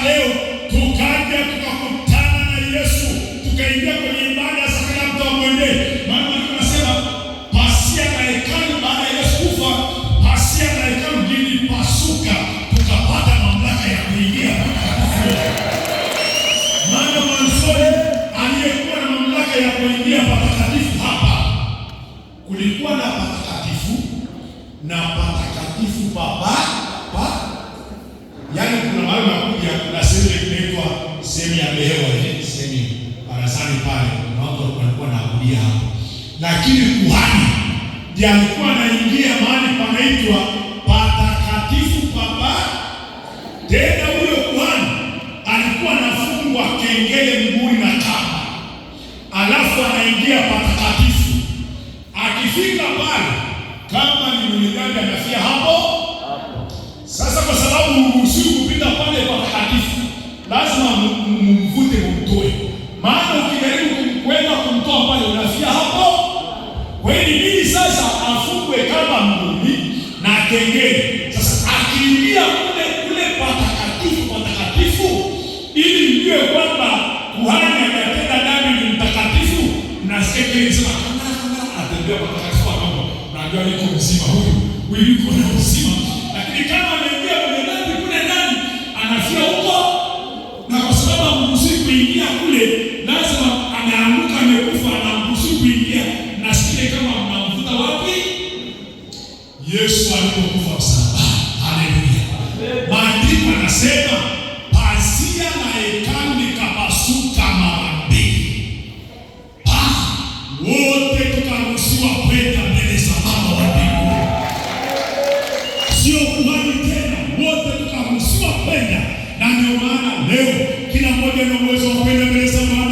leo tukaja tukakutana na Yesu, tukaingia kwenye ibada za kila mtu amwendee. Maana tunasema pasia na hekalu, baada ya Yesu kufa, pasia na hekalu lilipasuka, tukapata mamlaka ya kuingia. Maana mwanzoni aliyekuwa na mamlaka ya kuingia patakatifu hapa, kulikuwa na patakatifu na patakatifu baba. Yaani kuna mahali nakuja, kuna sehemu inaitwa sehemu ya behewa, sehemu barazani pale, na watu walikuwa wanaabudia hapo. Lakini kuhani ndiye alikuwa anaingia mahali panaitwa patakatifu baba. Tena huyo kuhani alikuwa anafungwa kengele mguuni na kamba, alafu anaingia patakatifu. Akifika pale, kama ni mwenyeji anafia hapo. Sasa kwa sababu uruhusiwi kupita pale patakatifu, lazima mvute mtoe. Maana ukijaribu kwenda kumtoa pale unafia hapo. Kwa hiyo inabidi sasa afungwe kama mguuni na kengele. Sasa akiingia kule patakatifu ili mjue kwamba kuhani ametenda dhambi, ni mtakatifu, na sekeli sema atembea patakatifu hapo. Unajua yuko mzima huyu yuko na mzima. Lakini kama ameingia kwenye dhambi kule ndani, anafia huko, na kwa sababu hamruhusiwi kuingia kule, lazima anaanguka amekufa, anaruhusiwi kuingia. Na sikile kama mnamvuta wapi? Yesu alipokufa msalabani. Haleluya. Maandiko yanasema pazia la hekalu likapasuka mara mbili. Wote tukaruhusiwa kwenda mbele za Baba wa mbinguni. Sio kuhani tena, wote tukaruhusiwa kwenda. Na ndio maana leo kila mmoja ana uwezo wa kwenda mbele za Baba.